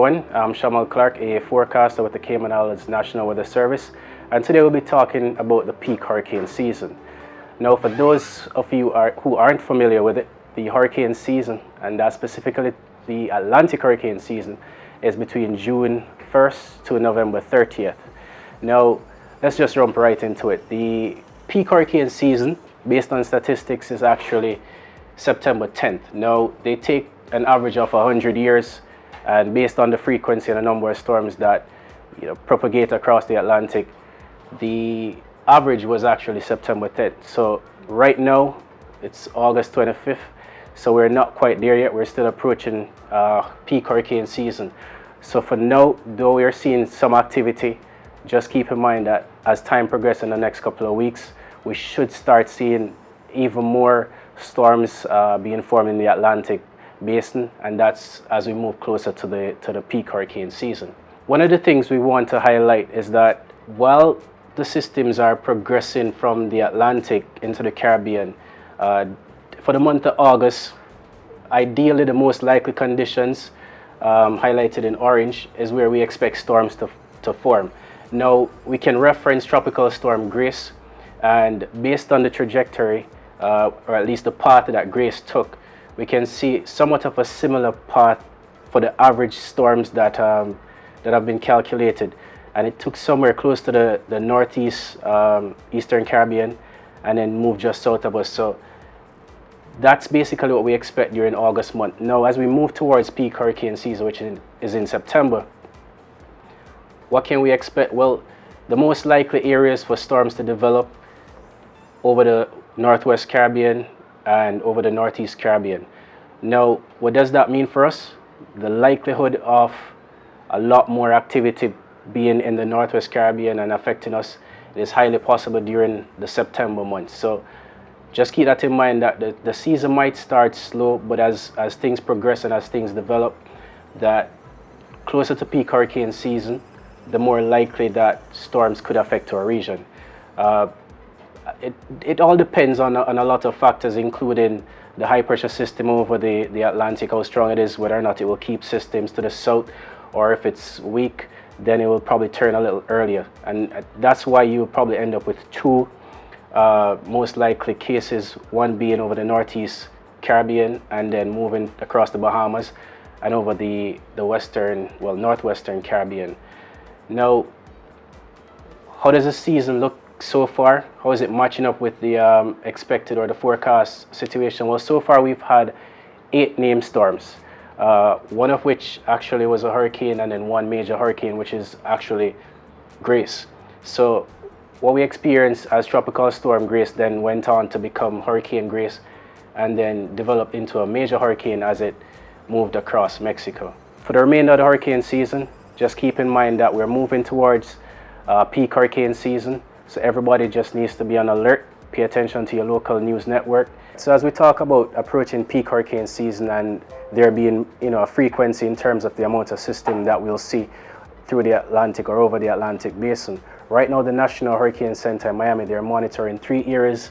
everyone. I'm Shamal Clarke, a forecaster with the Cayman Islands National Weather Service, and today we'll be talking about the peak hurricane season. Now, for those of you who aren't familiar with it, the hurricane season, and that's specifically the Atlantic hurricane season, is between June 1st to November 30th. Now, let's just jump right into it. The peak hurricane season, based on statistics, is actually September 10th. Now, they take an average of 100 years, and based on the frequency and the number of storms that propagate across the Atlantic, the average was actually September 10th. So right now, it's August 25th, so we're not quite there yet. We're still approaching peak hurricane season. So for now, though we're seeing some activity, just keep in mind that as time progresses in the next couple of weeks, we should start seeing even more storms being formed in the Atlantic basin, and that's as we move closer to the peak hurricane season. One of the things we want to highlight is that while the systems are progressing from the Atlantic into the Caribbean, for the month of August, ideally the most likely conditions highlighted in orange is where we expect storms to form. Now, we can reference Tropical Storm Grace, and based on the trajectory, or at least the path that Grace took, we can see somewhat of a similar path for the average storms that have been calculated. And it took somewhere close to the northeast, eastern Caribbean, and then moved just south of us. So that's basically what we expect during August month. Now, as we move towards peak hurricane season, which is in September, what can we expect? Well, the most likely areas for storms to develop over the Northwest Caribbean and over the Northeast Caribbean. Now, what does that mean for us? The likelihood of a lot more activity being in the Northwest Caribbean and affecting us is highly possible during the September month. So just keep that in mind, that the season might start slow, but as things progress and as things develop, that closer to peak hurricane season, the more likely that storms could affect our region. It all depends on a lot of factors, including the high pressure system over the Atlantic, how strong it is, whether or not it will keep systems to the south, or if it's weak, then it will probably turn a little earlier. And that's why you'll probably end up with two most likely cases, one being over the Northeast Caribbean and then moving across the Bahamas and over the Northwestern Caribbean. Now, how does the season look so far? How is it matching up with the expected or the forecast situation? Well, so far we've had 8 named storms, one of which actually was a hurricane, and then one major hurricane, which is actually Grace. So what we experienced as Tropical Storm Grace then went on to become Hurricane Grace and then developed into a major hurricane as it moved across Mexico. For the remainder of the hurricane season, just keep in mind that we're moving towards peak hurricane season. So everybody just needs to be on alert, pay attention to your local news network. So as we talk about approaching peak hurricane season and there being a frequency in terms of the amount of system that we'll see through the Atlantic or over the Atlantic basin, right now the National Hurricane Center in Miami, they're monitoring 3 areas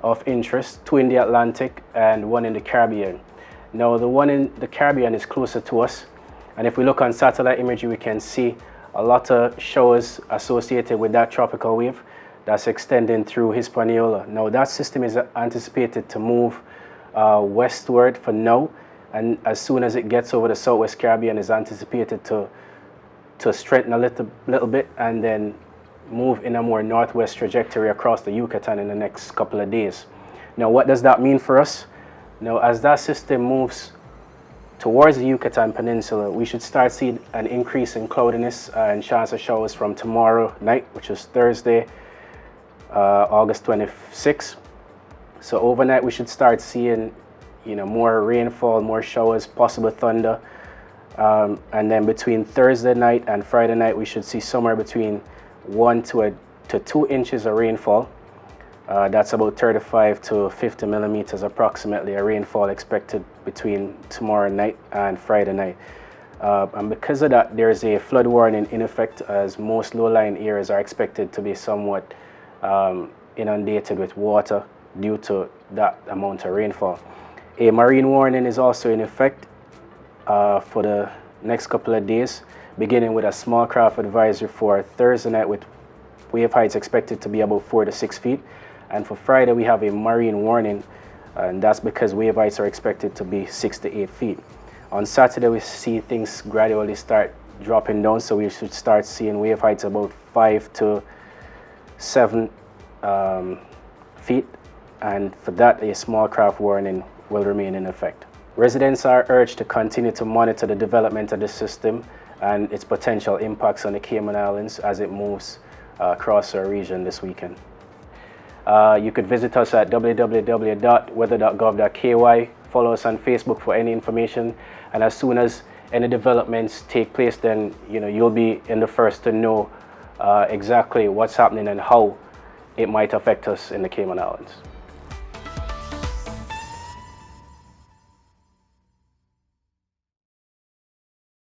of interest, 2 in the Atlantic and 1 in the Caribbean. Now the one in the Caribbean is closer to us, and if we look on satellite imagery, we can see a lot of showers associated with that tropical wave that's extending through Hispaniola. Now that system is anticipated to move westward for now, and as soon as it gets over the Southwest Caribbean, is anticipated to strengthen a little bit and then move in a more northwest trajectory across the Yucatan in the next couple of days. Now, what does that mean for us? Now, as that system moves towards the Yucatan Peninsula, we should start seeing an increase in cloudiness and chance of showers from tomorrow night, which is Thursday, August 26th. So overnight, we should start seeing, more rainfall, more showers, possible thunder. And then between Thursday night and Friday night, we should see somewhere between 1 to 2 inches of rainfall. That's about 35 to 50 millimeters approximately, a rainfall expected between tomorrow night and Friday night. And because of that, there's a flood warning in effect, as most low-lying areas are expected to be somewhat inundated with water due to that amount of rainfall. A marine warning is also in effect for the next couple of days, beginning with a small craft advisory for Thursday night with wave heights expected to be about 4 to 6 feet. And for Friday, we have a marine warning, and that's because wave heights are expected to be 6 to 8 feet. On Saturday, we see things gradually start dropping down, so we should start seeing wave heights about 5 to 7 feet, and for that, a small craft warning will remain in effect. Residents are urged to continue to monitor the development of the system and its potential impacts on the Cayman Islands as it moves across our region this weekend. You could visit us at www.weather.gov.ky, follow us on Facebook for any information, and as soon as any developments take place, then you'll be in the first to know exactly what's happening and how it might affect us in the Cayman Islands.